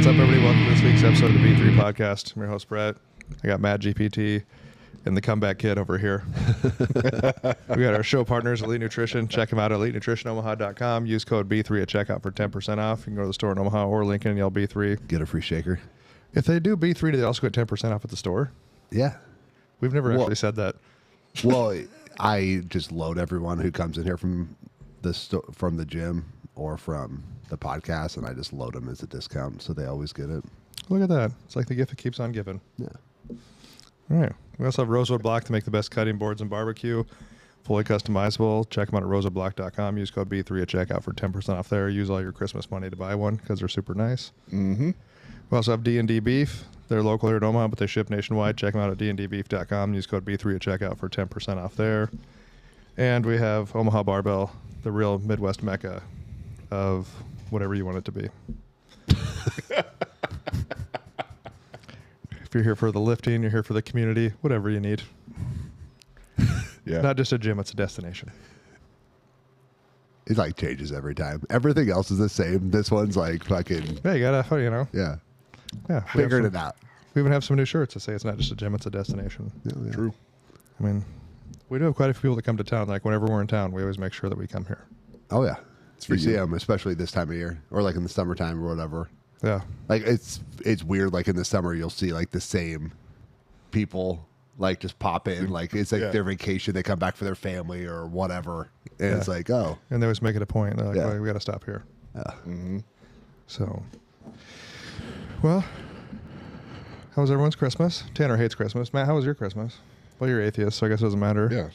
up, everybody? Welcome to this week's episode of the B3 Podcast. I'm your host, Brett. I got Matt GPT and the comeback kid over here. We got our show partners, Elite Nutrition. Check them out at elitenutritionomaha.com. Use code B3 at checkout for 10% off. You can go to the store in Omaha or Lincoln and yell B3. Get a free shaker. If they do B3, do they also get 10% off at the store? Yeah. We've never actually said that. Well, I just load everyone who comes in here from the gym or from the podcast, and I just load them as a discount, so they always get it. Look at that. It's like the gift that keeps on giving. Yeah. All right. We also have Rosewood Block to make the best cutting boards and barbecue. Fully customizable. Check them out at rosewoodblock.com. Use code B3 at checkout for 10% off there. Use all your Christmas money to buy one because they're super nice. Mm-hmm. We also have D&D Beef. They're local here in Omaha, but they ship nationwide. Check them out at dndbeef.com. Use code B3 at checkout for 10% off there. And we have Omaha Barbell, the real Midwest mecca of whatever you want it to be. If you're here for the lifting, you're here for the community, whatever you need. Yeah. Not just a gym, it's a destination. It like changes every time. Everything else is the same. This one's like fucking. Yeah, you gotta, you know. Yeah. Yeah. Figured it out. We even have some new shirts that say it's not just a gym, it's a destination. Yeah. True. I mean, we do have quite a few people that come to town. Like whenever we're in town, we always make sure that we come here. Oh, yeah. for You see you. them, especially this time of year, or like in the summertime or whatever. Yeah. Like it's weird. Like in the summer, you'll see like the same people like just pop in. Like it's like their vacation. They come back for their family or whatever. And it's like, oh. And they always make it a point. They're like, Yeah. well, we got to stop here. Yeah. Mm-hmm. So, well, how was everyone's Christmas? Tanner hates Christmas. Matt, how was your Christmas? Well, you're atheist, so I guess it doesn't matter. Yeah.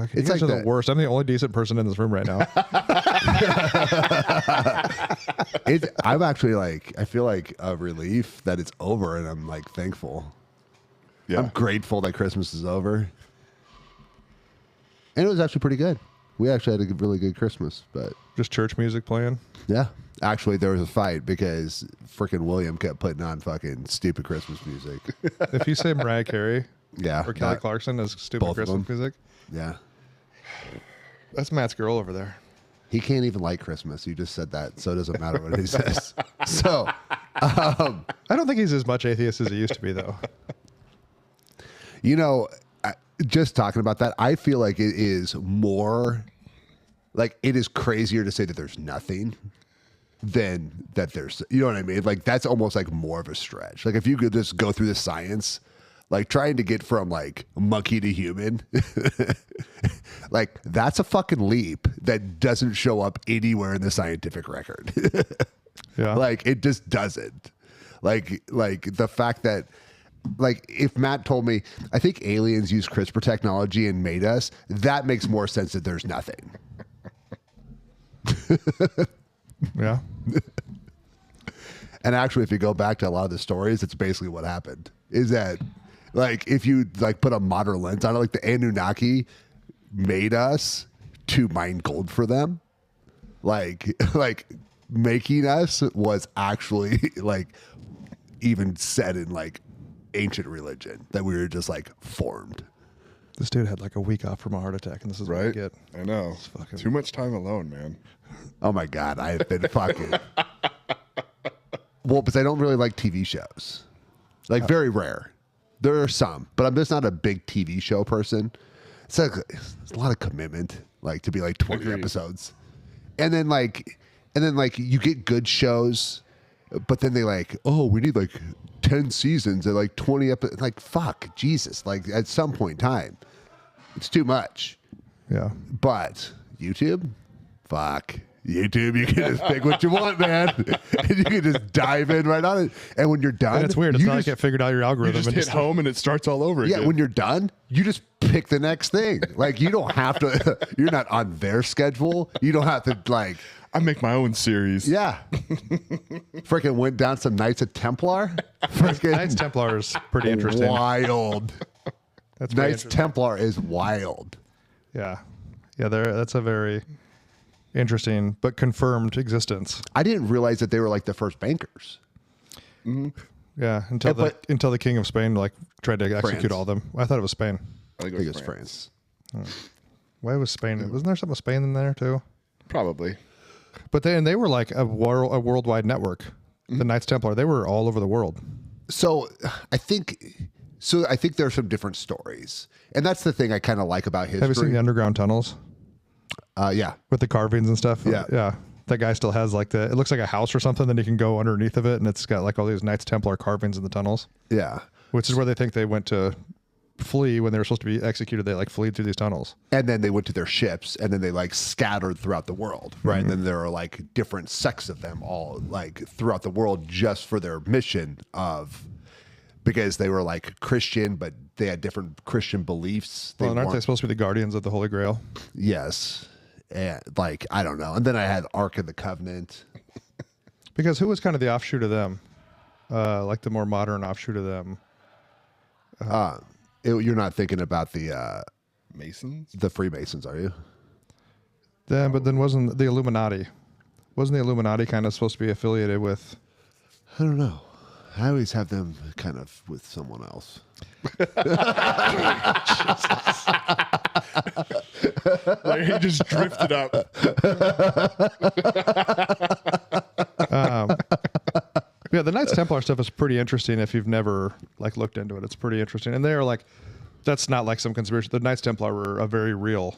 Okay, It's you guys like are the worst. I'm the only decent person in this room right now. I'm actually like, I feel like a relief that it's over, and I'm like thankful. Yeah. I'm grateful that Christmas is over. And it was actually pretty good. We actually had a really good Christmas, but Just church music playing. yeah. Actually, there was a fight because freaking William kept putting on fucking stupid Christmas music. If you say Mariah Carey Yeah. or Kelly that- Clarkson as stupid both of Christmas them. music, Yeah. that's Matt's girl over there. He can't even like Christmas. You just said that, so it doesn't matter what he says. So, I don't think he's as much atheist as he used to be, though. you know, just talking about that, I feel like it is more, like it is crazier to say that there's nothing than that there's, you know what I mean? Like that's almost like more of a stretch. Like if you could just go through the science, like trying to get from like monkey to human, like that's a fucking leap that doesn't show up anywhere in the scientific record. Yeah. Like it just doesn't. Like the fact that, like if Matt told me, I think aliens use CRISPR technology and made us, that makes more sense that there's nothing. Yeah. And actually, if you go back to a lot of the stories, it's basically what happened. Is that like if you like put a modern lens on it, like the Anunnaki made us to mine gold for them, like making us was actually like even said in like ancient religion that we were just like formed. This dude had like a week off from a heart attack, and this is what I Right? get. I know. fucking- Too much time alone, man. Oh my God, I have been fucking. Well, because I don't really like TV shows. Like very rare. There are some, but I'm just not a big TV show person. It's like it's a lot of commitment, like to be like 20 Agreed. episodes, and then like you get good shows, but then they like, oh, we need like 10 seasons and like 20 episodes. Like fuck, Jesus! Like at some point in time, it's too much. Yeah. But YouTube, fuck. YouTube, you can just pick what you want, man. And you can just dive in right on it. And when you're done, And it's weird. It's you not just, like it figured out your You algorithm. just and hit home and it starts all over yeah, again. when you're done, you just pick the next thing. Like you don't have to. You're not on their schedule. You don't have to like. I make my own series. Yeah. Freaking went down some Knights of Templar. Freaking Knights Templar is pretty interesting. wild. That's pretty Knights interesting. Templar is wild. Yeah. Yeah, that's a very interesting but confirmed existence. I didn't realize that they were like the first bankers. Yeah, until the King of Spain like tried to execute France. all of them. I thought it was Spain. I think I think it was France. Why was Spain? Wasn't there something with Spain in there too? Probably. But they were like a worldwide network. the Knights Templar, they were all over the world. So I think there are some different stories, and that's the thing I kind of like about history. Have you seen the underground tunnels Yeah, with the carvings and stuff? Yeah. Yeah. That guy still has like it looks like a house or something. Then you can go underneath of it, and it's got like all these Knights Templar carvings in the tunnels, yeah. which is where they think they went to flee when they were supposed to be executed. They like fled through these tunnels. And then they went to their ships, and then they like scattered throughout the world, right? And then there are like different sects of them all like throughout the world just for their mission because they were like Christian, but they had different Christian beliefs. Well, and aren't they weren't- supposed to be the guardians of the Holy Grail? Yes. And like, I don't know. And then I had Ark of the Covenant. Because who was kind of the offshoot of them? Like the more modern offshoot of them. You're not thinking about the Masons? Freemasons, are you? But then wasn't the Illuminati? Wasn't the Illuminati kind of supposed to be affiliated with? I don't know. I always have them kind of with someone else. Like he just drifted up. Yeah, the Knights Templar stuff is pretty interesting if you've never like looked into it. It's pretty interesting, and they are like, that's not like some conspiracy. The Knights Templar were a very real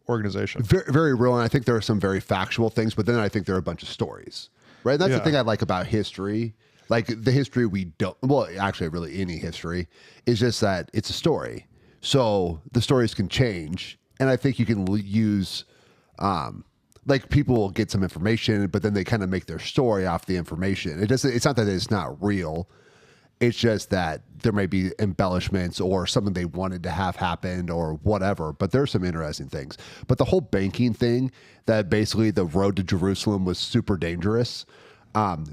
organization. Very, very real, and I think there are some very factual things, but then I think there are a bunch of stories, right? And that's the Yeah. thing I like about history. Like the history we don't, well, actually, really any history is just that it's a story. So the stories can change, and I think you can use, like people will get some information, but then they kind of make their story off the information. It doesn't. It's not that it's not real. It's just that there may be embellishments or something they wanted to have happened or whatever. But there's some interesting things. But the whole banking thing, that basically the road to Jerusalem was super dangerous.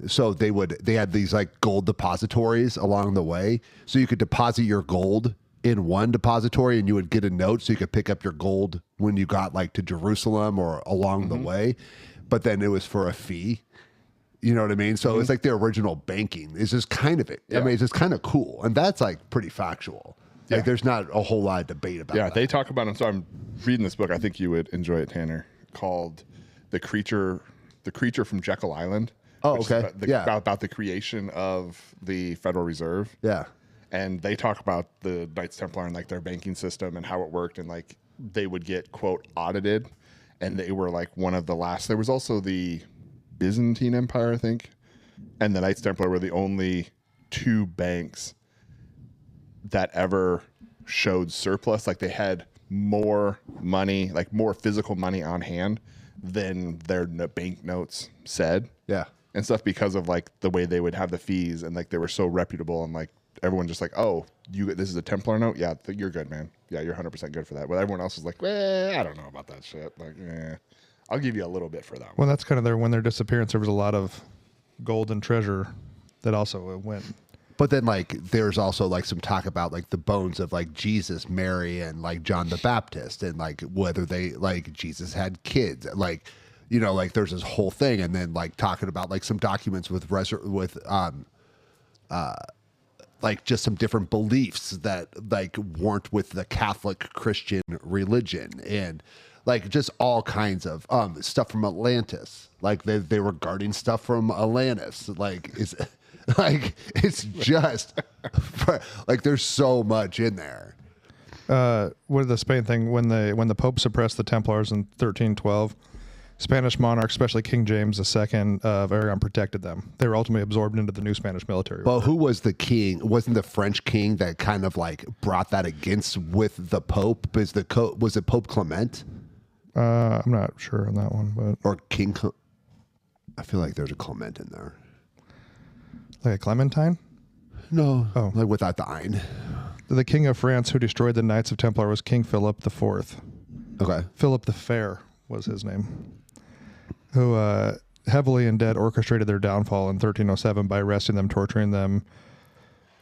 So they had these like gold depositories along the way. So you could deposit your gold in one depository and you would get a note so you could pick up your gold when you got like to Jerusalem or along the way. But then it was for a fee. You know what I mean? So it's like the original banking. It's just kind of it. I mean, it's just kind of cool. And that's like pretty factual. Yeah. Like there's not a whole lot of debate about Yeah, that. they talk about him. So I'm reading this book. I think you would enjoy it, Tanner. Called "The Creature from Jekyll Island." Oh, which is okay. about the creation of the Federal Reserve. Yeah. And they talk about the Knights Templar and like their banking system and how it worked, and like they would get quote audited, and they were like one of the last. There was also the Byzantine Empire, I think, and the Knights Templar were the only two banks that ever showed surplus. Like they had more money, like more physical money on hand than their bank notes said. Yeah. And stuff, because of like the way they would have the fees, and like they were so reputable, and like everyone just like, oh, this is a Templar note, yeah, you're good, man, yeah, you're 100% good for that. But everyone else was like, I don't know about that shit, like, I'll give you a little bit for that one. Well, that's kind of when their disappearance, there was a lot of gold and treasure that also went. But then like there's also like some talk about like the bones of like Jesus, Mary, and like John the Baptist, and like whether they like Jesus had kids, like, you know, like there's this whole thing, and then like talking about like some documents with like just some different beliefs that like weren't with the Catholic Christian religion, and like just all kinds of stuff from Atlantis. Like they were guarding stuff from Atlantis. Like it's just like there's so much in there. What the Spain thing when the Pope suppressed the Templars in 1312, Spanish monarchs, especially King James II of Aragon, protected them. They were ultimately absorbed into the new Spanish military. Well, who was the king? Wasn't the French king that kind of like brought that against with the Pope? Was it Pope Clement? I'm not sure on that one, but Or King? I feel like there's a Clement in there. like a Clementine. No, Oh. like without the ein. The king of France who destroyed the Knights of Templar was King Philip IV. Okay. Philip the Fair was his name, who heavily in debt orchestrated their downfall in 1307 by arresting them, torturing them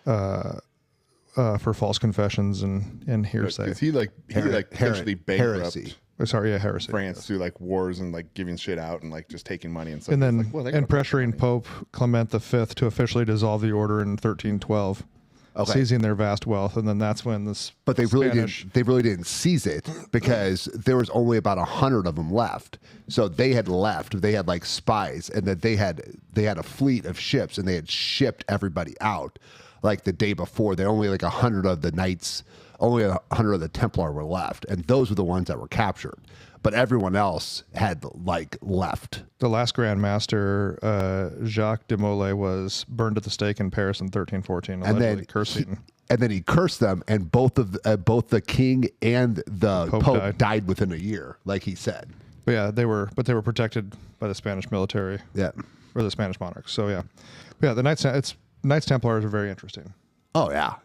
for false confessions and hearsay. Because he potentially bankrupt heresy. Heresy. France through like wars and like giving shit out and like just taking money and stuff. And It's then like, well, they and gotta pay pressuring money. Pope Clement V to officially dissolve the order in 1312. Okay. seizing their vast wealth, and then that's when this. But they really Spanish, didn't. They really didn't seize it because there was only about 100 of them left. So they had left. They had like spies, and that they had a fleet of ships, and they had shipped everybody out. Like the day before, they only like 100 of the knights, only 100 of the Templar were left, and those were the ones that were captured. But everyone else had like left. The last Grand Master, Jacques de Molay, was burned at the stake in Paris in 1314, allegedly cursing. And then he cursed them, and both the king and the Pope died within a year, like he said. But yeah, they were protected by the Spanish military. Yeah, or the Spanish monarchs. So yeah, the Knights Templars are very interesting. Oh yeah.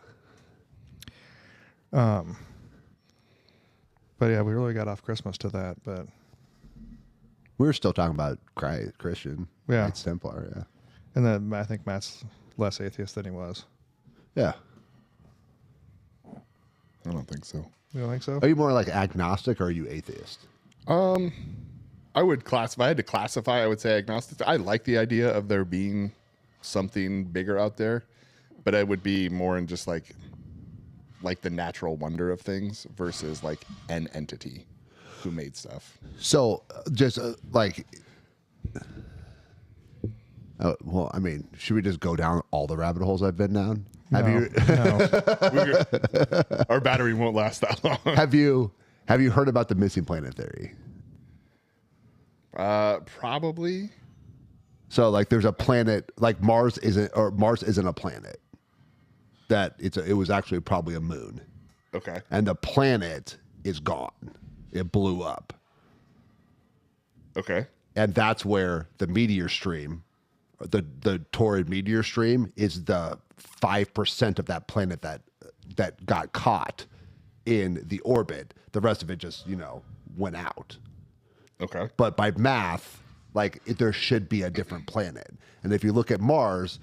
But yeah, we really got off Christmas to that. But we were still talking about Christian. Yeah. Knights Templar. Yeah. And then I think Matt's less atheist than he was. Yeah. I don't think so. You don't think so? Are you more like agnostic, or are you atheist? I would classify. I had to classify. I would say agnostic. I like the idea of there being something bigger out there, but I would be more in just like the natural wonder of things versus like an entity who made stuff. So just well, I mean, should we just go down all the rabbit holes I've been down? No, Our battery won't last that long. Have you heard about the missing planet theory? Probably. So like there's a planet like Mars isn't a planet. That it was actually probably a moon. Okay. And the planet is gone. It blew up. Okay. And that's where the meteor stream, the Taurid meteor stream, is the 5% of that planet that got caught in the orbit. The rest of it just, went out. Okay. But by math, like there should be a different planet. And if you look at Mars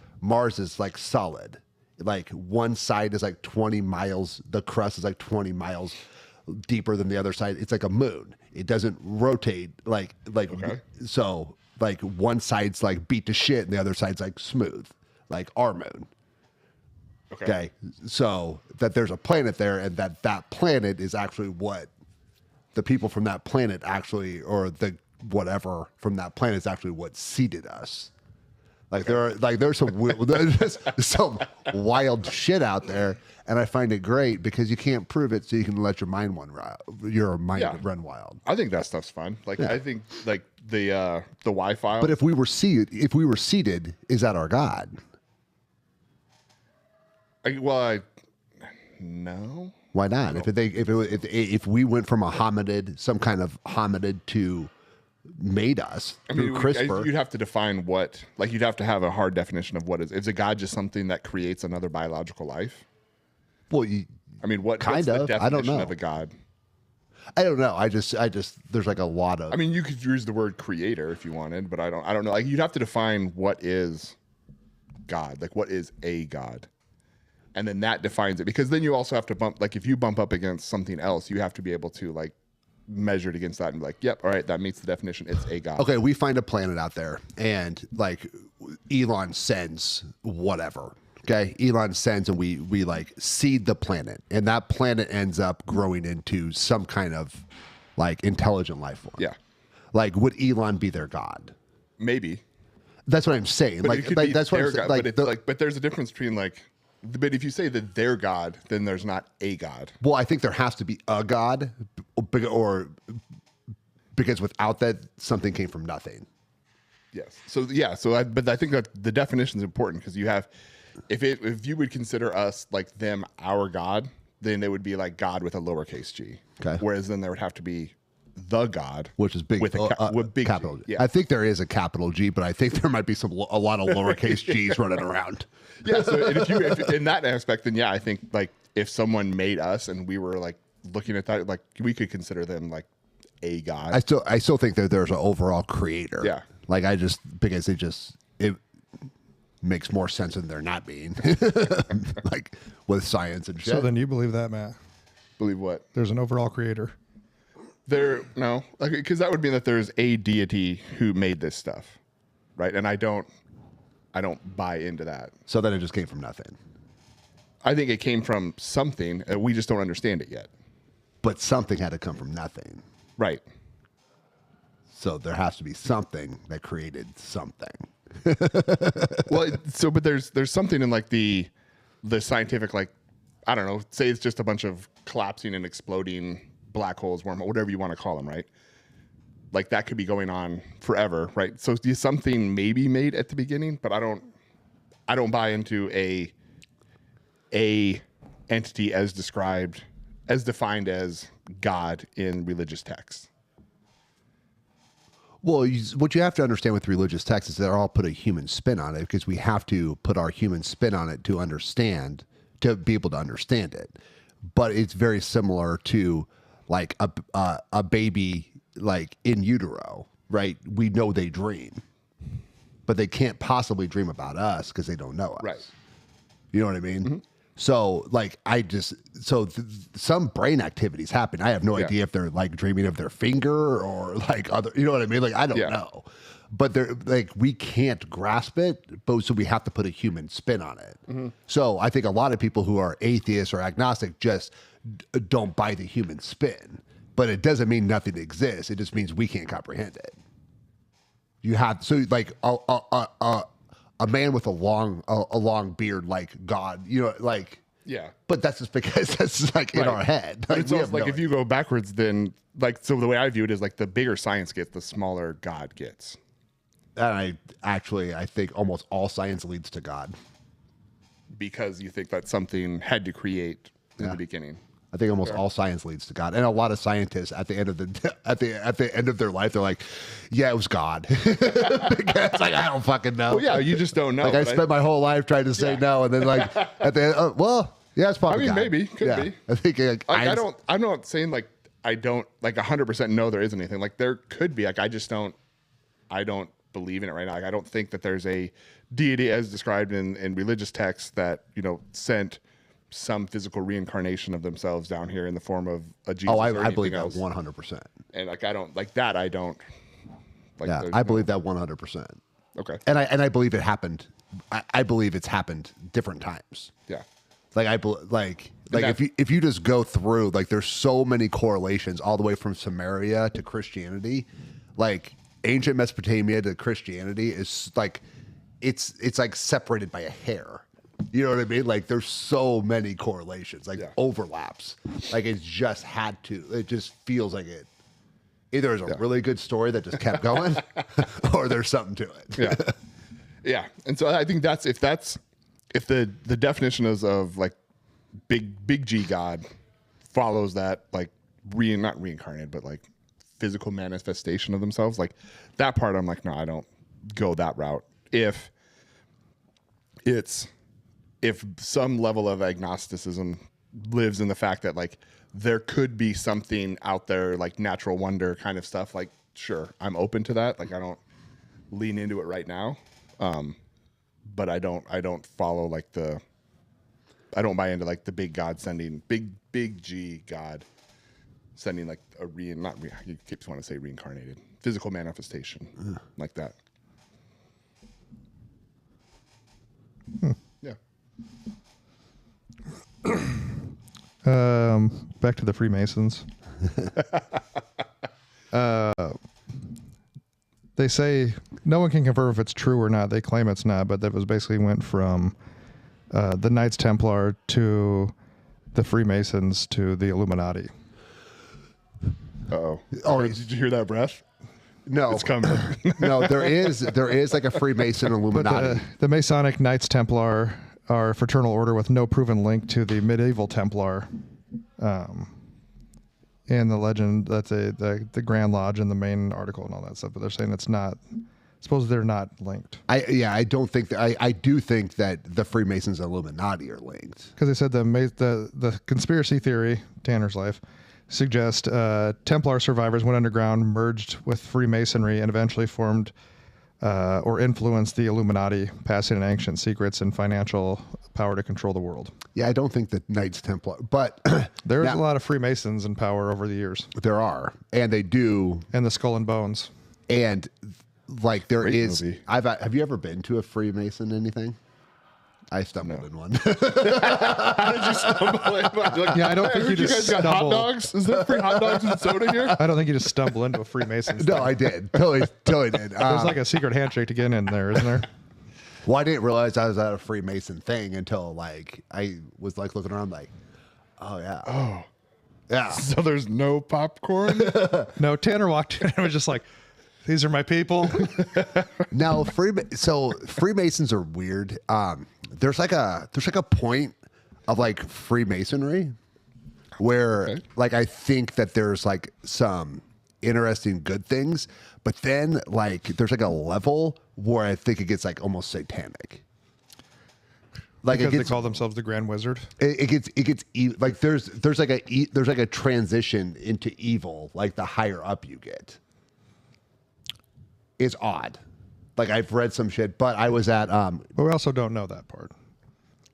is like solid. Like one side is like 20 miles, the crust is like 20 miles deeper than the other side. It's like a moon. It doesn't rotate like okay. So like one side's like beat to shit and the other side's like smooth, like our moon. Okay. So that there's a planet there, and that planet is actually what the people from that planet actually, or the whatever from that planet is actually what seeded us. Like there's some wild shit out there, and I find it great because you can't prove it, so you can let your mind run wild. I think that stuff's fun. Like I think like the Wi-Fi. But if we were seeded, is that our God? No. Why not? If we went from a hominid, some kind of hominid, to made us through CRISPR. You'd have to define what, like you'd have to have a hard definition of what is a God just something that creates another biological life? Well, what's the definition I don't know. of a God? I don't know. I just there's like a lot of. I mean, you could use the word creator if you wanted, but I don't know. Like you'd have to define what is God, like what is a God, and then that defines it. Because then you also have to bump, like if you bump up against something else, you have to be able to like measure it against that and be like, yep, all right, that meets the definition. It's a God. Okay, we find a planet out there, and like Elon sends whatever. Okay, Elon sends, and we like seed the planet, and that planet ends up growing into some kind of like intelligent life form. Yeah. Like, would Elon be their God? Maybe. That's what I'm saying. But That's what I'm saying. But there's a difference between like, but if you say that they're God, then there's not a God. Well, I think there has to be a God, or because without that, something came from nothing. Yes. But I think that the definition is important because you have, if you would consider us like them our God, then it would be like God with a lowercase g. Okay. Whereas then there would have to be the God, which is big with a big capital G. G. Yeah. I think there is a capital G, but I think there might be a lot of lowercase g's running around. Yeah. So if in that aspect, then yeah, I think like if someone made us and we were like looking at that, like we could consider them like a God. I still think that there's an overall creator. Yeah. Like because it makes more sense than there not being, like with science and shit. So then you believe that, Matt? Believe what? There's an overall creator. No, because that would mean that there's a deity who made this stuff, right? And I don't buy into that. So then it just came from nothing. I think it came from something. We just don't understand it yet. But something had to come from nothing. Right. So there has to be something that created something. Well, but there's something in like the scientific, like, I don't know, say it's just a bunch of collapsing and exploding black holes, wormhole, whatever you want to call them, right? Like that could be going on forever, right? So something may be made at the beginning, but I don't buy into a entity as described, as defined as God in religious texts. Well, what you have to understand with religious texts is they're all put a human spin on it because we have to put our human spin on it to understand, to be able to understand it. But it's very similar to like a baby like in utero, right? We know they dream, but they can't possibly dream about us because they don't know us. Right. You know what I mean? Mm-hmm. So like some brain activities happen. I have no idea if they're like dreaming of their finger or like other, you know what I mean? Like I don't know. But they're like we can't grasp it, but so we have to put a human spin on it. Mm-hmm. So I think a lot of people who are atheists or agnostic just don't buy the human spin. But it doesn't mean nothing exists. It just means we can't comprehend it. You have so like a man with a long beard like God, you know, like But that's just because that's just like in our head. Like, it's also like if you go backwards, then like so the way I view it is like the bigger science gets, the smaller God gets. And I think almost all science leads to God because you think that something had to create in the beginning. I think almost all science leads to God, and a lot of scientists at the end of the end of their life, they're like, "Yeah, it was God," because like I don't fucking know. Well, yeah, you just don't know. Like I spent my whole life trying to say no, and then like at the end, well, yeah, it's probably. I mean, God. maybe could be. I think like, I'm not saying like I don't like 100% know there is anything. Like there could be. Like I just don't. I don't believe in it right now. Like, I don't think that there's a deity as described in religious texts that sent some physical reincarnation of themselves down here in the form of a Jesus. I believe that 100%. And like I don't like that. I don't. Like, yeah, I believe that 100%. Okay. And I believe it happened. I believe it's happened different times. Yeah. Like if you just go through, like there's so many correlations all the way from Samaria to Christianity, like ancient Mesopotamia to Christianity is like it's like separated by a hair. You know what I mean? Like there's so many correlations, like overlaps. Like it's just had to. It just feels like it. Either is a really good story that just kept going, or there's something to it. Yeah, yeah. And so I think if the definition is of like big G God follows that like not reincarnated but like physical manifestation of themselves, like that part I'm like, no, I don't go that route. If some level of agnosticism lives in the fact that like there could be something out there like natural wonder kind of stuff, like sure, I'm open to that. Like I don't lean into it right now. But I don't follow like I don't buy into like the big God sending big G God sending like you keep want to say reincarnated physical manifestation like that. Yeah. Back to the Freemasons. They say no one can confirm if it's true or not. They claim it's not, but that was basically went from the Knights Templar to the Freemasons to the Illuminati. Oh, did you hear that breath? No, it's coming. No, there is like a Freemason Illuminati. The Masonic Knights Templar are a fraternal order with no proven link to the medieval Templar. And the legend, that's the Grand Lodge in the main article and all that stuff, but they're saying it's not. Suppose they're not linked. I don't think that. I do think that the Freemasons and Illuminati are linked because they said the conspiracy theory, Tanner's life, suggests Templar survivors went underground, merged with Freemasonry, and eventually formed or influenced the Illuminati, passing in ancient secrets and financial power to control the world. Yeah, I don't think that Knights Templar, but there's a lot of Freemasons in power over the years. There are, and they do, and the Skull and Bones, and like there Great is. movie. Have you ever been to a Freemason anything? I stumbled in one. How did you stumble in? Like, Yeah, I don't think you you just guys got hot stumble. dogs. Is there free hot dogs and soda here? I don't think you just stumble into a Freemasons. No, thing. I did. Totally did. There's like a secret handshake to get in there, isn't there? Well, I didn't realize I was at a Freemason thing until like I was like looking around, like, oh yeah, yeah. So there's no popcorn. No, Tanner walked in and was just like, "These are my people." Now, Freemasons are weird. There's like a point of like Freemasonry where like I think that there's like some interesting good things, but then like there's like a level where I think it gets like almost satanic. Like Because it gets, they call themselves the Grand Wizard. it gets like there's like a transition into evil like the higher up you get. It's odd. Like I've read some shit, but I was at But we also don't know that part.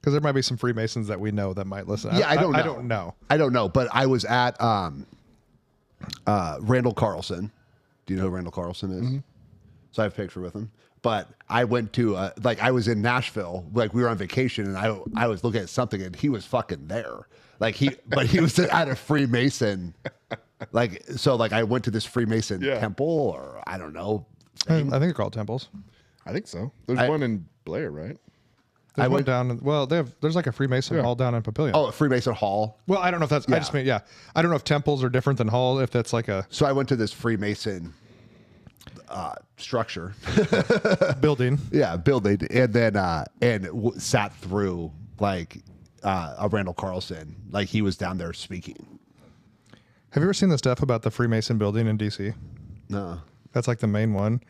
Because there might be some Freemasons that we know that might listen. yeah, I don't know. I don't know. But I was at Randall Carlson. Do you know who Randall Carlson is? Mm-hmm. So I have a picture with him. But I went to like I was in Nashville, like we were on vacation, and I was looking at something, and he was fucking there. Like he was at a Freemason. Like so, like I went to this Freemason temple, or I don't know. I think they're called temples. I think so. There's one in Blair, right? There's one down. Well, there's like a Freemason hall down in Papillion. Oh, Freemason Hall. Well, I don't know if that's. I just mean I don't know if temples are different than hall. If that's like a So I went to this Freemason structure. building. Yeah, building, and then sat through like a Randall Carlson, like he was down there speaking. Have you ever seen the stuff about the Freemason building in DC? No, That's like the main one,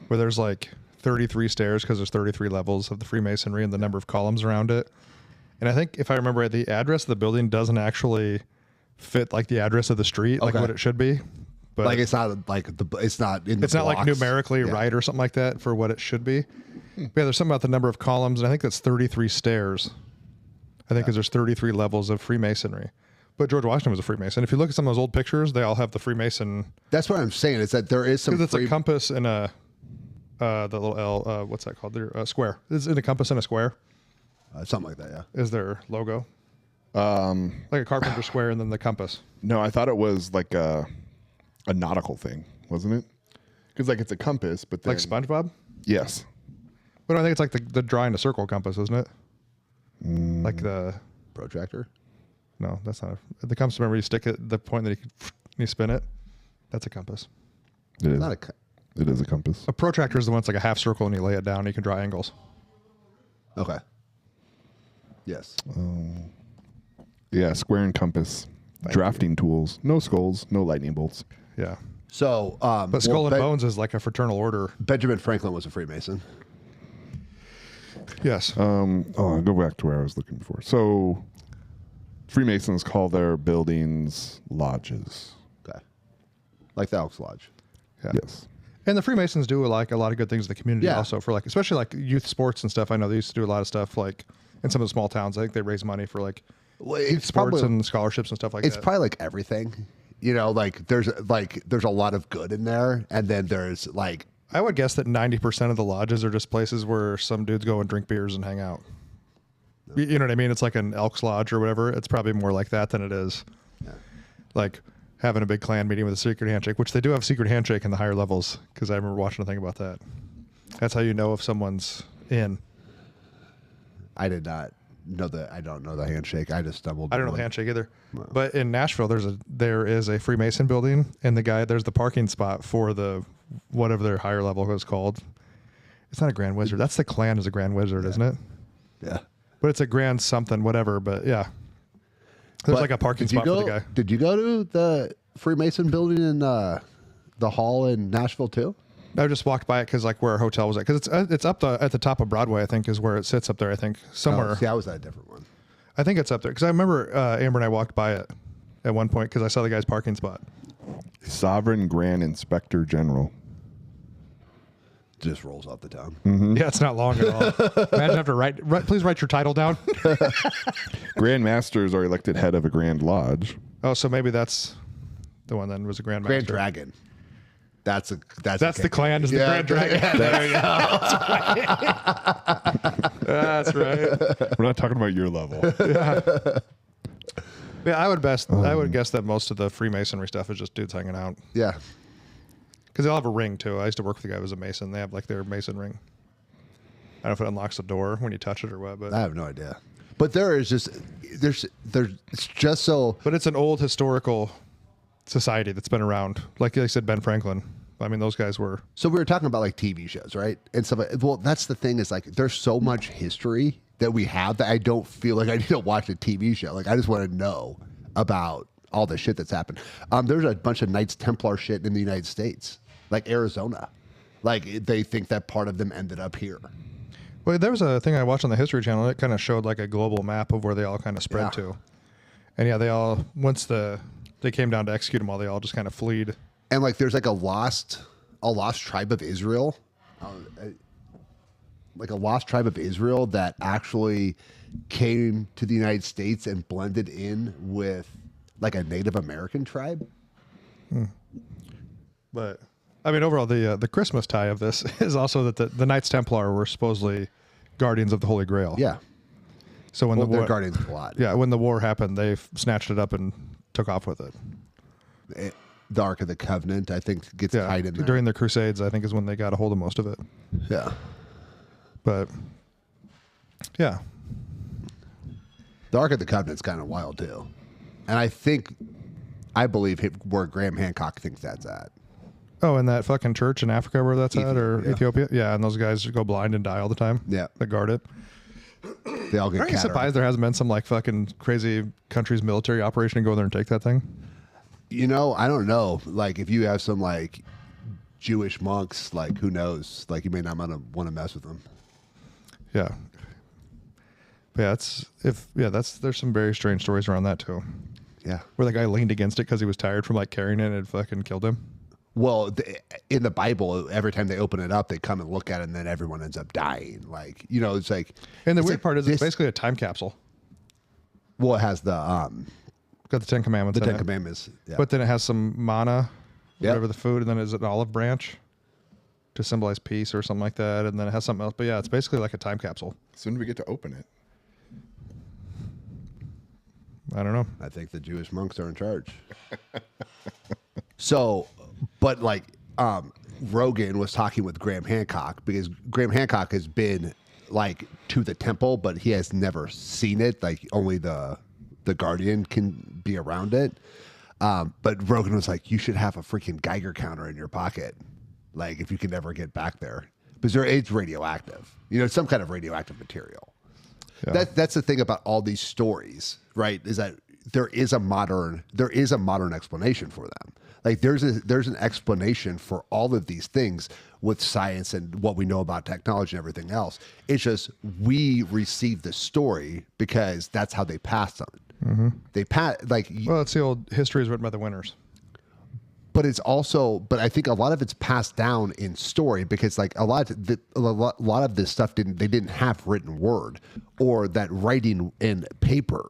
where there's like 33 stairs because there's 33 levels of the Freemasonry and the number of columns around it. And I think if I remember right, the address of the building doesn't actually fit like the address of the street, like what it should be. But like it's not like it's not in the it's not like blocks. numerically right or something like that for what it should be. But yeah, there's something about the number of columns, and I think that's 33 stairs. I think because there's 33 levels of Freemasonry. But George Washington was a Freemason. If you look at some of those old pictures, they all have the Freemason. That's what I'm saying. Is that there is some. Because it's a compass and a the little L. What's that called? There, square. Is it a compass and a square? Something like that. Yeah. Is their logo? Like a carpenter square and then the compass. No, I thought it was like a nautical thing, wasn't it? Because like it's a compass, but then, Like SpongeBob? yes, But I think it's like the drawing a circle compass, isn't it? Like the Protractor. no, that's not the compass. Remember, you stick it the point that you spin it. That's a compass. it is. Not a. It is a compass. A protractor is the one that's like a half circle and you lay it down and you can draw angles. Okay. Yes. Yeah, square and compass. Drafting tools. No skulls. No lightning bolts. Yeah. So, But Skull and Bones is like a fraternal order. Benjamin Franklin was a Freemason. Yes. I'll go back to where I was looking before. So, Freemasons call their buildings lodges. Okay. Like the Elks Lodge. Yeah. Yes. And the Freemasons do like a lot of good things in the community Yeah. also for like, especially like youth sports and stuff. I know they used to do a lot of stuff like in some of the small towns. I think they raise money for like Well, youth sports and scholarships and stuff like It's that. probably like everything. You know, like there's a lot of good in there, and then there's like I would guess that 90% of the lodges are just places where some dudes go and drink beers and hang out. You know what I mean? It's like an Elks Lodge or whatever. It's probably more like that than it is like having a big clan meeting with a secret handshake, which they do have secret handshake in the higher levels because I remember watching a thing about that. That's how you know if someone's in. I did not know that. I don't know the handshake. I just stumbled. I don't know the handshake either. No. But in Nashville, there is a Freemason building, and there's the parking spot for the whatever their higher level was called. It's not a Grand Wizard. That's the clan is a Grand Wizard, isn't it? Yeah. But it's a Grand something, whatever. But yeah, there's like a parking spot for the guy. Did you go to the Freemason building in the hall in Nashville too? I just walked by it because like where our hotel was at, because it's up at the top of Broadway. I think is where it sits up there. I think somewhere. Oh, see, I was at a different one. I think it's up there because I remember Amber and I walked by it at one point because I saw the guy's parking spot. Sovereign Grand Inspector General. Just rolls off the tongue. Mm-hmm. Yeah, it's not long at all. Imagine have to write. Please write your title down. Grand Masters are elected head of a Grand Lodge. Oh, so maybe that's the one then was a Grand Master. Grand Dragon. That's the clan is the Grand Dragon. Yeah, there you That's right. We're not talking about your level. Yeah, I would guess that most of the Freemasonry stuff is just dudes hanging out. Yeah. Because they'll have a ring too. I used to work with a guy who was a Mason. They have like their Mason ring. I don't know if it unlocks the door when you touch it or what, but I have no idea. But there's it's just so. But it's an old historical society that's been around. Like I said, Ben Franklin. I mean, those guys were. So we were talking about like TV shows, right? And stuff. Well, that's the thing is like there's so much history that we have that I don't feel like I need to watch a TV show. Like I just want to know about all the shit that's happened. There's a bunch of Knights Templar shit in the United States, like Arizona. Like they think that part of them ended up here. Well, there was a thing I watched on the History Channel. It kind of showed like a global map of where they all kind of spread to. And yeah, they all, once they came down to execute them all, they all just kind of fled. And like there's like a lost tribe of Israel. Like a lost tribe of Israel that actually came to the United States and blended in with like a Native American tribe. But I mean, overall, the Christmas tie of this is also that the Knights Templar were supposedly guardians of the Holy Grail. Yeah. So when Well, the they're war, guardians of a lot. yeah, when the war happened, they snatched it up and took off with it. The Ark of the Covenant, I think, gets Yeah, tied in there. during the Crusades, I think is when they got a hold of most of it. Yeah. But yeah, The Ark of the Covenant's kind of wild too. And I believe where Graham Hancock thinks that's at. oh, and that fucking church in Africa where that's at, or yeah. Ethiopia, yeah, and those guys go blind and die all the time. Yeah. That guard it. They all get Aren't you cataract. surprised there hasn't been some like fucking crazy country's military operation to go there and take that thing? You know, I don't know. Like, if you have some like Jewish monks, like who knows? Like, you may not want to mess with them. Yeah. But yeah, there's some very strange stories around that too. Yeah. Where the guy leaned against it because he was tired from like carrying it and it fucking killed him. Well, in the Bible, every time they open it up, they come and look at it, and then everyone ends up dying. Like, you know, it's like. And the it's weird like part is this, it's basically a time capsule. Well, it has the Got the Ten Commandments. in Ten it. Commandments. Yeah. But then it has some manna, Yep. whatever the food, and then is it an olive branch to symbolize peace or something like that, and then it has something else. But yeah, it's basically like a time capsule. Soon do we get to open it? I don't know. I think the Jewish monks are in charge. So, but like, Rogan was talking with Graham Hancock because Graham Hancock has been like to the temple, but he has never seen it. Like, only the Guardian can be around it. But Rogan was like, you should have a freaking Geiger counter in your pocket. Like, if you can ever get back there, because it's radioactive, you know, some kind of radioactive material. Yeah. That's the thing about all these stories, right? Is that there is a modern explanation for them. Like there's an explanation for all of these things with science and what we know about technology and everything else. It's just we receive the story because that's how they passed on it. Mm-hmm. They Well, it's the old history is written by the winners. but it's also, but I think a lot of it's passed down in story because like a lot of this stuff they didn't have written word or that writing in paper.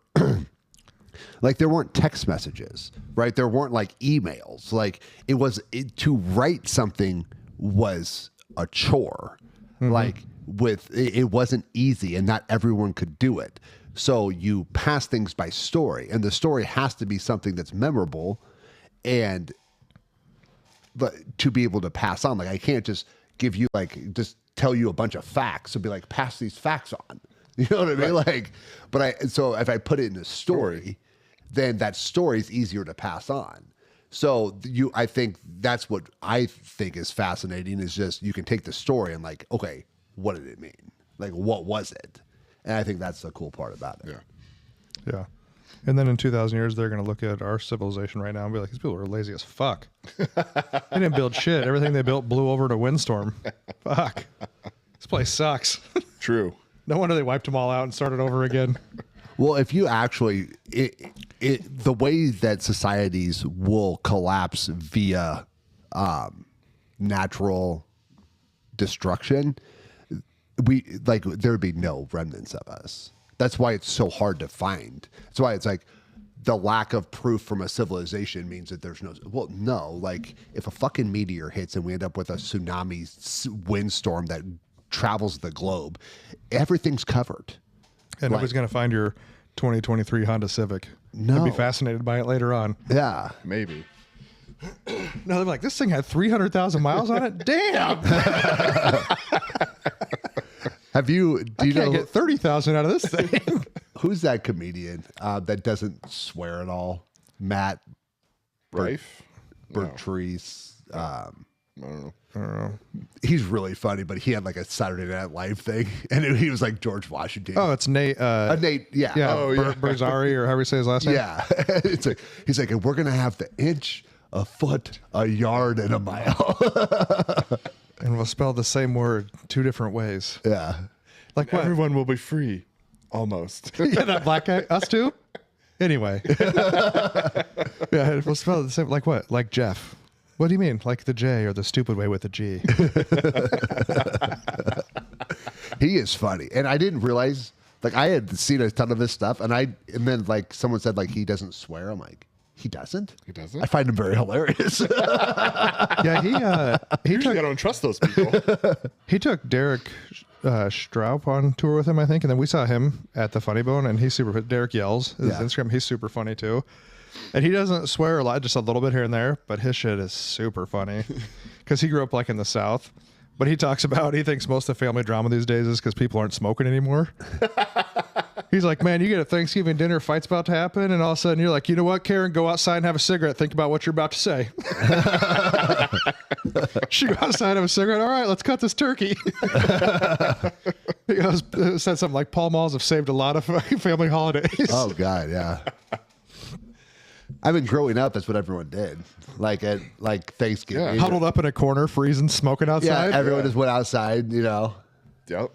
Like there weren't text messages, right? There weren't like emails. Like to write something was a chore. Mm-hmm. Like it wasn't easy and not everyone could do it. So you pass things by story, and the story has to be something that's memorable and but to be able to pass on. Like I can't just give you just tell you a bunch of facts and be like, pass these facts on. You know what I mean? Right. Like, so if I put it in a story, then that story is easier to pass on. So I think that's what I think is fascinating is just you can take the story and like, okay, what did it mean? Like, what was it? And I think that's the cool part about it. Yeah. Yeah. And then in 2,000 years, they're going to look at our civilization right now and be like, these people are lazy as fuck. They didn't build shit. Everything they built blew over in a windstorm. Fuck. This place sucks. True. No wonder they wiped them all out and started over again. Well, if you actually, the way that societies will collapse via natural destruction, there would be no remnants of us. That's why it's so hard to find. That's why it's like the lack of proof from a civilization means that there's no. Well, no, like if a fucking meteor hits and we end up with a tsunami windstorm that travels the globe. Everything's covered. And nobody's going to find your 2023 Honda Civic. No. They'll be fascinated by it later on. Yeah. Maybe. No, they're like, this thing had 300,000 miles on it? Damn! Do you I can't know get 30,000 out of this thing. who's that comedian that doesn't swear at all? Matt Rife? No, Bertrice. I don't know. He's really funny, but he had like a Saturday Night Live thing, and he was like George Washington. Oh, it's Nate. Nate, yeah. Yeah, Oh, yeah. Berzari, or however you say his last name. Yeah. It's like he's like, we're gonna have the inch, a foot, a yard, and a mile. And we'll spell the same word 2 different ways. Yeah. Like what? Everyone will be free. Almost. Yeah, that black guy. Us too? Anyway. Yeah, we'll spell it the same. Like what? Like Jeff. What do you mean? Like the J or the stupid way with the G? He is funny. And I didn't realize, like, I had seen a ton of his stuff, and then like someone said like he doesn't swear. I'm like, he doesn't? He doesn't? I find him very hilarious. Yeah, he Usually I don't trust those people. took Derek Straub on tour with him, I think, and then we saw him at the Funny Bone, and he's super. Derek Yells, his Yeah. Instagram, he's super funny too, and he doesn't swear a lot, just a little bit here and there, but his shit is super funny because he grew up like in the South. But he talks about, he thinks most of the family drama these days is because people aren't smoking anymore. He's like, man, you get a Thanksgiving dinner, fight's about to happen, and all of a sudden you're like, you know what, Karen, go outside and have a cigarette. Think about what you're about to say. She go outside and have a cigarette. All right, let's cut this turkey. He goes, said something like, Pall Malls have saved a lot of family holidays. Oh God, yeah. I mean, growing up, that's what everyone did. Like at Thanksgiving. Yeah. Huddled up in a corner, freezing, smoking Yeah, outside. everyone just went outside, you know. Yep.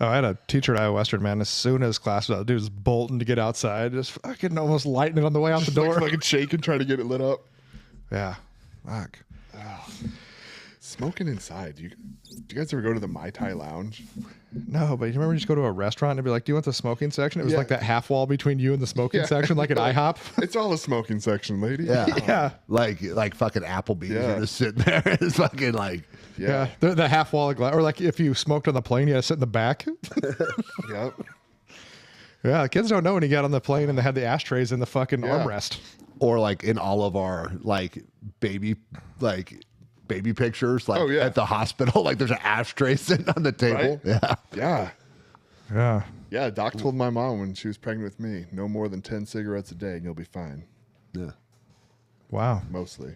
Oh, I had a teacher at Iowa Western, man. As soon as class was out, the dude was bolting to get outside, just fucking almost lighting it on the way out the door. Like shake and try to get it lit up. Yeah. Fuck. Smoking inside. Do you guys ever go to the Mai Tai Lounge? No, but you remember you just go to a restaurant and be like, do you want the smoking section? It was Yeah. like that half wall between you and the smoking Yeah. section, like an IHOP. It's all a smoking section, lady. Yeah. Yeah. Like fucking Applebee's. Yeah. You're just sitting there. It's fucking like, Yeah. The half wall of glass. Or like if you smoked on the plane, you had to sit in the back. Yep. Yeah. The kids don't know when you got on the plane and they had the ashtrays in the fucking Yeah. armrest. or like in all of our baby pictures, like Oh, yeah. at the hospital, like there's an ashtray sitting on the table. Right? Yeah. Yeah. Yeah. Yeah. Doc told my mom when she was pregnant with me, no more than 10 cigarettes a day and you'll be fine. Yeah. Wow. Mostly.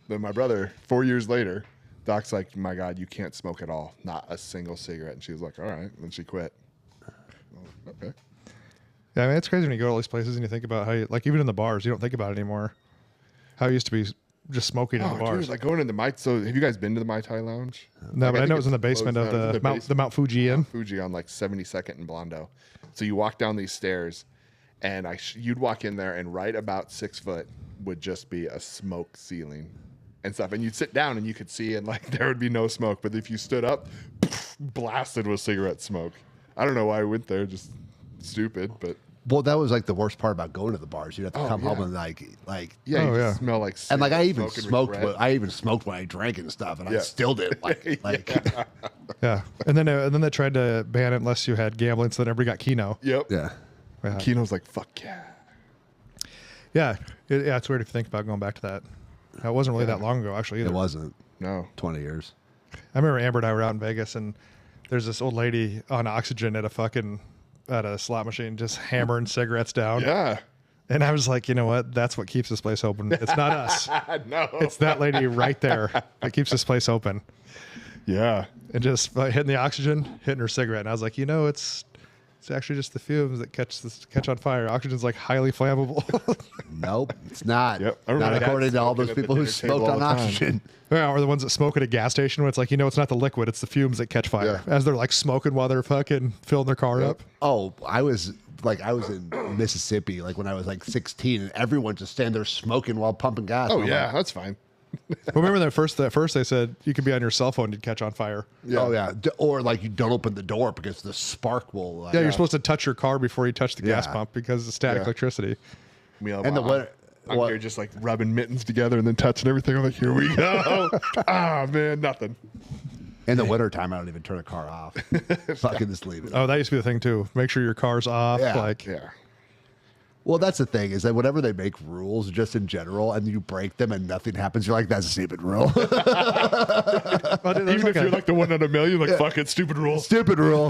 Then my brother, 4 years later, Doc's like, my God, you can't smoke at all. Not a single cigarette. And she was like, all right. And then she quit. Oh, okay. Yeah, I mean, it's crazy when you go to all these places and you think about how, you, like, even in the bars, you don't think about it anymore. How it used to be just smoking in the bars. Dude, like going into Mai. So have you guys been to the Mai Tai Lounge? No, Like, but I know think it was in the it's basement of closed down. the Mount Fuji Inn. Fuji on like 72nd and Blondo. So you walk down these stairs, and you'd walk in there, and right about 6 foot would just be a smoke ceiling and stuff. And you'd sit down, and you could see, and like there would be no smoke. But if you stood up, blasted with cigarette smoke. I don't know why I went there, just stupid, but Well, that was like the worst part about going to the bars. You'd have to come home yeah. and like yeah, Oh, you yeah. smell like and like I cigarette even smoke and smoked. regret. I even smoked when I drank and stuff, and I Yeah. still didn't like. Yeah. And then they tried to ban it unless you had gambling, so then everybody got Keno. Yep. Yeah. Yeah. Keno's like, fuck yeah. Yeah. Yeah, it's weird if you think about going back to that. It wasn't really that long ago, actually, either. It wasn't No. 20 years. I remember Amber and I were out in Vegas, and there's this old lady on oxygen at a slot machine just hammering cigarettes down. Yeah. And I was like, you know what? That's what keeps this place open. It's not us. No. It's that lady right there that keeps this place open. Yeah. And just hitting the oxygen, hitting her cigarette. And I was like, you know, it's actually just the fumes that catch on fire. Oxygen's like highly flammable. Nope, it's not. Yep. I remember Not my according dad to all smoking those at the people who dinner table smoked all on the time. oxygen. Yeah, or the ones that smoke at a gas station when it's like, you know, it's not the liquid, it's the fumes that catch fire. Yeah. As they're like smoking while they're fucking filling their car up. Oh, I was in Mississippi, like when I was like 16, and everyone just stand there smoking while pumping gas. Oh, And I'm yeah. like, That's fine. But remember that first they said you could be on your cell phone, you'd catch on fire. Yeah. Oh yeah, or like you don't open the door because the spark will. Yeah, you're supposed to touch your car before you touch the gas Yeah. pump because of static Yeah. electricity. And I'm here just like rubbing mittens together and then touching everything. I'm like, here we go. Ah, man, nothing. In the wintertime, I don't even turn a car off. Fucking just leave it. Oh, that used to be the thing too. Make sure your car's off. Yeah. Like, Yeah. Well, that's the thing is that whenever they make rules just in general and you break them and nothing happens, you're like, that's a stupid rule. Well, dude, there's Even like if you're like the 1 out of a million, like, fuck it, stupid rule. Stupid rule.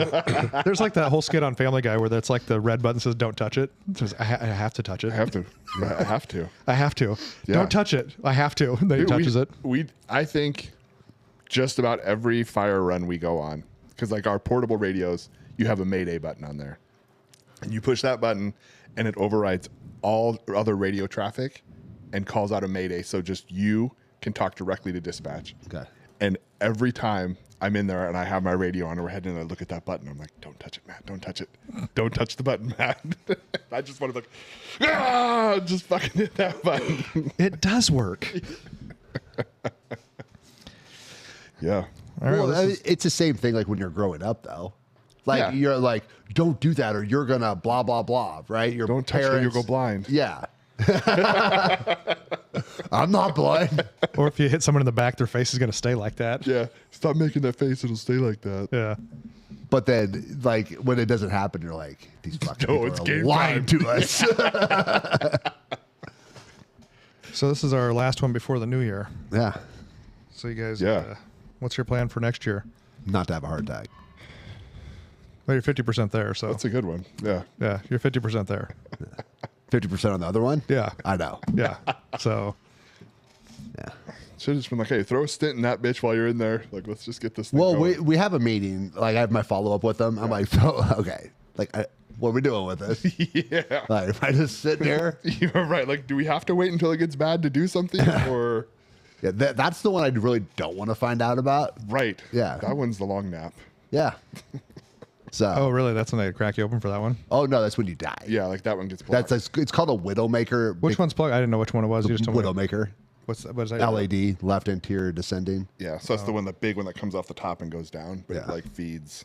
there's like that whole skit on Family Guy where that's like the red button says "Don't touch it." It says, I have to touch it. I have to. Yeah, I have to. I have to. Yeah. Don't touch it. I have to. And then he touches it. I think just about every fire run we go on, because like our portable radios, you have a Mayday button on there. And you push that button and it overrides all other radio traffic and calls out a Mayday. So just you can talk directly to dispatch. Okay. And every time I'm in there and I have my radio on overhead and I look at that button, I'm like, don't touch it, Matt. Don't touch it. Don't touch the button, Matt. I just want to like, just fucking hit that button. It does work. Yeah. All right, Well, this is- it's the same thing like when you're growing up, though. Like, Yeah. you're like, don't do that or you're going to blah, blah, blah, right? Your Don't touch it or you'll go blind. Yeah. I'm not blind. or if you hit someone in the back, their face is going to stay like that. Yeah. Stop making that face. It'll stay like that. Yeah. But then, like, when it doesn't happen, you're like, these fucking No, people it's are game lying time. to us. So this is our last one before the new year. Yeah. So you guys, Yeah. what's your plan for next year? Not to have a heart attack. Well, you're 50% there. So That's a good one. Yeah. yeah, you're 50% there. 50% on the other one? Yeah. I know. Yeah. So Yeah. Should have just been like, hey, throw a stint in that bitch while you're in there. Like, let's just get this thing Well, going. we have a meeting. Like, I have my follow up with them. I'm like, so, okay. Like, what are we doing with this? Yeah. Like, if I just sit here? You're right. Like, do we have to wait until it gets bad to do something? Or, Yeah, that's the one I really don't want to find out about. right. Yeah. That one's the long nap. Yeah. So, oh really? That's when they crack you open for that one. oh no, that's when you die. Yeah. Like, that one gets blocked. That's it's called a Widowmaker. Which one's plugged? I didn't know which one it was. You just told me. Widowmaker? What is that? LED, left anterior descending. Yeah. So that's the one, the big one that comes off the top and goes down, but it Yeah. like feeds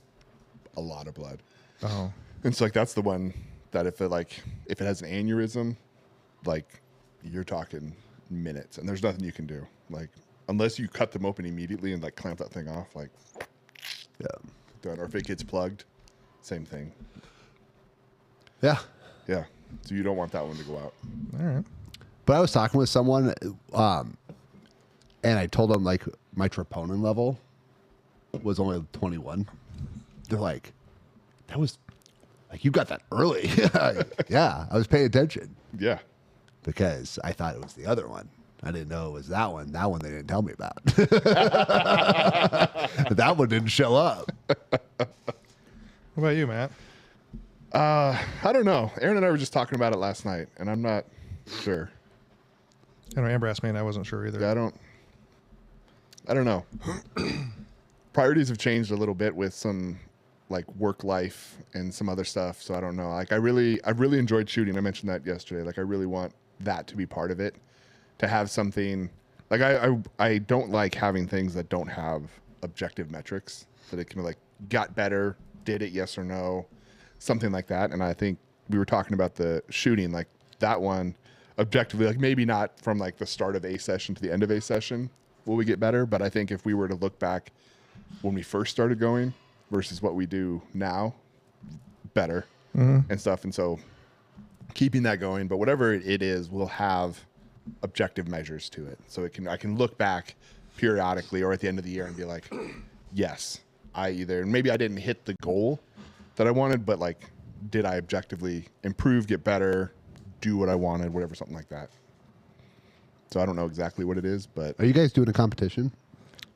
a lot of blood. Oh. And so like that's the one that if it has an aneurysm, like you're talking minutes and there's nothing you can do. Like unless you cut them open immediately and like clamp that thing off, like Yeah. done. Or if it gets plugged, same thing. Yeah. Yeah. So you don't want that one to go out. All right. But I was talking with someone, and I told them like my troponin level was only 21. They're like, that was like, you got that early. Yeah, I was paying attention Yeah. because I thought it was the other one. I didn't know it was that one. That one they didn't tell me about. That one didn't show up. What about you, Matt? I don't know. Aaron and I were just talking about it last night, and I'm not sure. I know Amber asked me, and I wasn't sure either. Yeah, I don't know. Priorities have changed a little bit with some like work life and some other stuff. So I don't know. Like I really enjoyed shooting. I mentioned that yesterday. Like I really want that to be part of it. To have something like I don't like having things that don't have objective metrics. That it can be like got better, did it, yes or no, something like that. And I think we were talking about the shooting, like that one objectively, like maybe not from like the start of a session to the end of a session will we get better, but I think if we were to look back when we first started going versus what we do now, better and stuff. And so keeping that going, but whatever it is, we'll have objective measures to it. So I can look back periodically or at the end of the year and be like, yes, maybe I didn't hit the goal that I wanted, but like, did I objectively improve, get better, do what I wanted, whatever, something like that. So I don't know exactly what it is, but Are you guys doing a competition?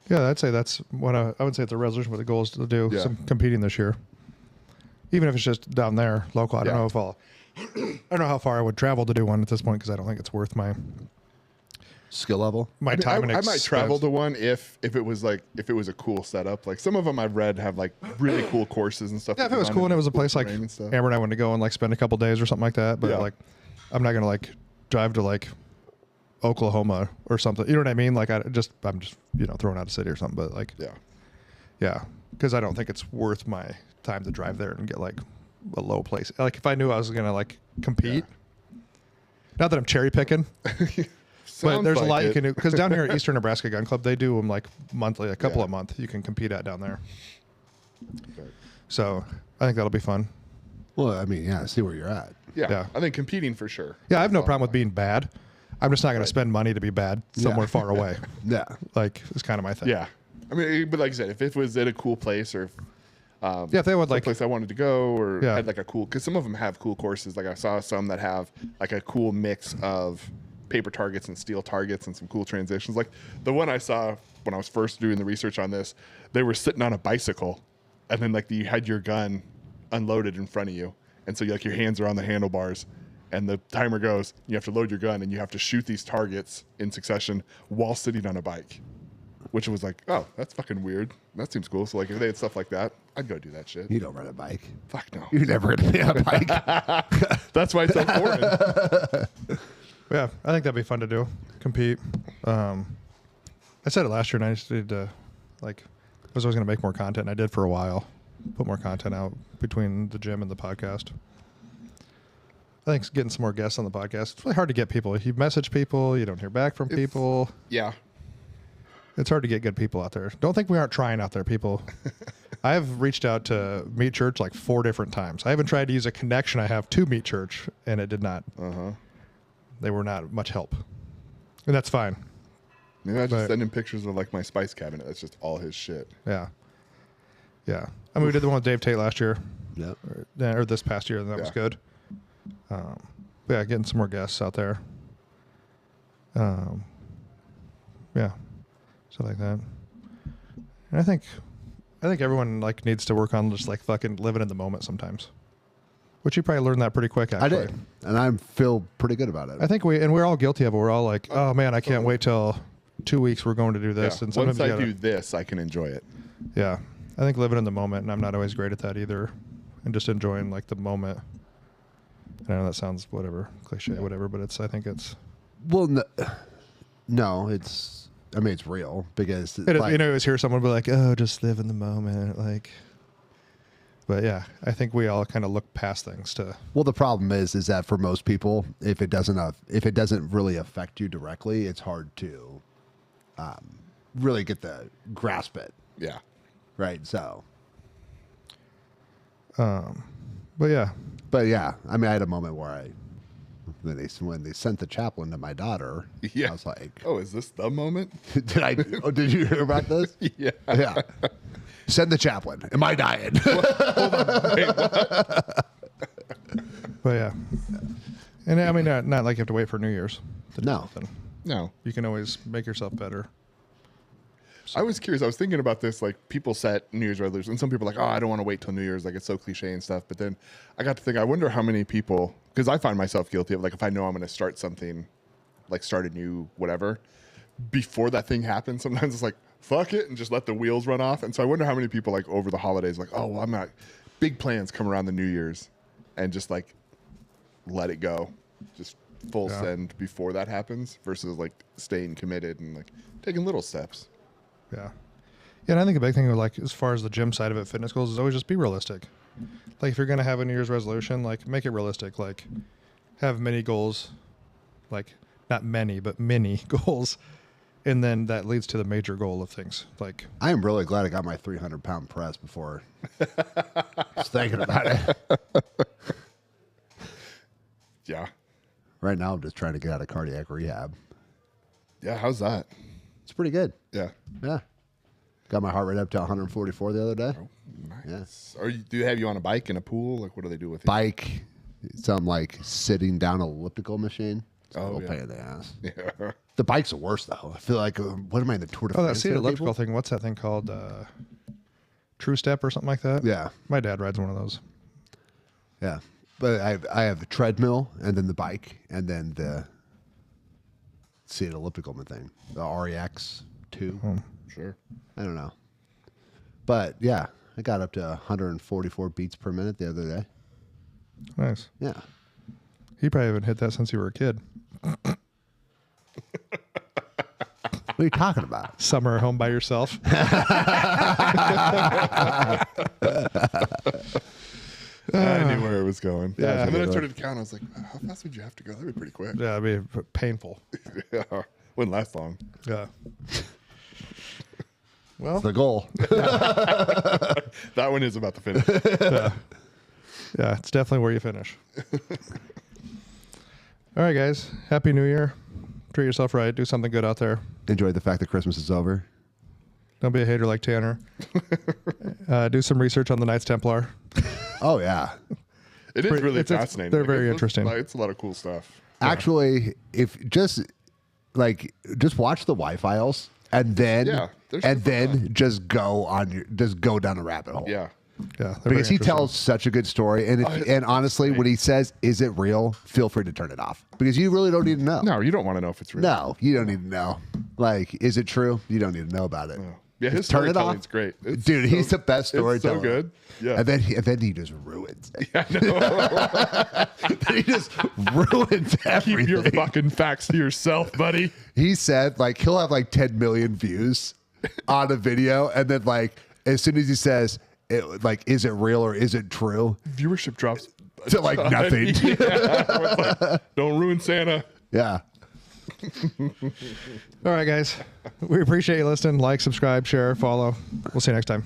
Yeah, I'd say that's what I would say it's a resolution. What the goal is to do Yeah. some competing this year, even if it's just down there local. I don't Yeah. know if I don't know how far I would travel to do one at this point because I don't think it's worth my Skill level? time and I might expense. travel to one if it was a cool setup. Like some of them I've read have like really cool courses and stuff. Yeah, if it was cool and it was a place like terrain and stuff. Amber and I wanted to go and like spend a couple days or something like that. But Yeah. like, I'm not gonna like drive to like Oklahoma or something. You know what I mean? Like I'm just throwing out a city or something. But like yeah, because I don't think it's worth my time to drive there and get like a low place. Like if I knew I was gonna like compete, not that I'm cherry picking. But there's like a lot you it. can do because down here at Eastern Nebraska Gun Club, they do them like monthly, a couple a month. You can compete at down there. So I think that'll be fun. Well, I mean, yeah, see where you're at. Yeah. I think competing for sure. Yeah, I have no problem with being bad. I'm just not going to spend money to be bad somewhere far away. Yeah. Like, it's kind of my thing. Yeah. I mean, but like I said, if it was at a cool place or if they would like place I wanted to go or Yeah. had like a cool, because some of them have cool courses. Like I saw some that have like a cool mix of paper targets and steel targets and some cool transitions. Like the one I saw when I was first doing the research on this, they were sitting on a bicycle and then like you had your gun unloaded in front of you. And so like your hands are on the handlebars and the timer goes, you have to load your gun and you have to shoot these targets in succession while sitting on a bike, which was like, oh, that's fucking weird. That seems cool. So like if they had stuff like that, I'd go do that shit. You don't ride a bike. Fuck no. You're never going to be on a bike. That's why it's so foreign. Yeah, I think that'd be fun to do. Compete. I said it last year, and I just did like I was always going to make more content. And I did for a while, put more content out between the gym and the podcast. I think getting some more guests on the podcast. It's really hard to get people. You message people, you don't hear back from people. Yeah. It's hard to get good people out there. Don't think we aren't trying out there, people. I have reached out to Meat Church like 4 different times. I haven't tried to use a connection I have to Meat Church, and it did not. They were not much help, and that's fine. Maybe I just send him pictures of like my spice cabinet. That's just all his shit. Yeah, yeah. I mean, we did the one with Dave Tate last year, Yep. or this past year, and that was good. Yeah, getting some more guests out there. Yeah, stuff like that. And I think everyone like needs to work on just like fucking living in the moment sometimes. Which you probably learned that pretty quick, actually. I did, and I feel pretty good about it. I think we're all guilty of it. We're all like, oh man, I can't wait till 2 weeks. We're going to do this. Yeah. And Once sometimes I do this, I can enjoy it. Yeah, I think living in the moment, and I'm not always great at that either, and just enjoying like the moment. And I know that sounds whatever cliche, whatever, but I think it's. Well, no, it's. I mean, it's real because It is, like, you know, always hear someone be like, "Oh, just live in the moment," like. But yeah, I think we all kind of look past things to. Well, the problem is that for most people, if it doesn't really affect you directly, it's hard to really get the grasp it. Yeah. Right. So. But yeah. I mean, I had a moment where when they sent the chaplain to my daughter, Yeah. I was like, oh, is this the moment? did you hear about this? Yeah. Yeah. Send the chaplain. Am I dying? Hold on. Wait, what? But yeah. And I mean, not like you have to wait for New Year's. To do No. nothing. No. You can always make yourself better. I was curious. I was thinking about this. Like, people set New Year's resolutions, and some people are like, oh, I don't want to wait till New Year's. Like, it's so cliche and stuff. But then I got to think, I wonder how many people, because I find myself guilty of, like, if I know I'm going to start something, like start a new whatever, before that thing happens, sometimes it's like, fuck it, and just let the wheels run off. And so I wonder how many people, like, over the holidays, like, oh, well, I'm not, big plans come around the New Year's, and just, like, let it go. Just full send before that happens versus, like, staying committed and, like, taking little steps. Yeah. Yeah, and I think a big thing, like, as far as the gym side of it, fitness goals, is always just be realistic. Like, if you're going to have a New Year's resolution, like, make it realistic. Like, have many goals. Like, not many, but many goals. And then that leads to the major goal of things. Like, I am really glad I got my 300-pound press before just thinking about it. Yeah. Right now, I'm just trying to get out of cardiac rehab. Yeah, how's that? It's pretty good. Yeah. Yeah. Got my heart rate up to 144 the other day. Oh, nice. Yeah. Do they have you on a bike in a pool? Like, what do they do with you? Bike, some like sitting down elliptical machine. It's a little pain in the ass. Yeah. The bike's the worst though. I feel like, what am I in the Tour de that France? seated elliptical thing, what's that thing called? True Step or something like that? Yeah. My dad rides one of those. Yeah. But I have the treadmill and then the bike and then the seated elliptical thing. The REX 2. Sure. I don't know. But yeah, I got up to 144 beats per minute the other day. Nice. Yeah. You probably haven't hit that since you were a kid. What are you talking about? Summer at home by yourself. I knew where it was going. Yeah. And then I Good started to count. I was like, how fast would you have to go? That'd be pretty quick. Yeah, it'd be painful. Yeah. Wouldn't last long. Yeah. Well, The goal. That one is about the finish. yeah, it's definitely where you finish. All right, guys. Happy New Year. Treat yourself right. Do something good out there. Enjoy the fact that Christmas is over. Don't be a hater like Tanner. Do some research on the Knights Templar. Oh yeah. It is really it's- fascinating. they're very it's- interesting. It's a lot of cool stuff. Actually, if just watch the Y files and then Yeah, they're super just go down a rabbit hole. Yeah. Yeah, they're Because very he interesting. tells such a good story, and and honestly, when he says, "Is it real?" feel free to turn it off because you really don't need to know. No, you don't want to know if it's real. No, you don't need to know. Like, is it true? You don't need to know about it. Yeah, his Just turn it off. storytelling's great. It's Dude, he's the best storyteller. It's so good. Yeah. And then he just ruins it. I know. He just ruins everything. Keep your fucking facts to yourself, buddy. He said like he'll have like 10 million views on a video, and then like as soon as he says it, like, is it real or is it true? Viewership drops To like nothing. Yeah. Like, don't ruin Santa. Yeah. All right, guys. We appreciate you listening. Like, subscribe, share, follow. We'll see you next time.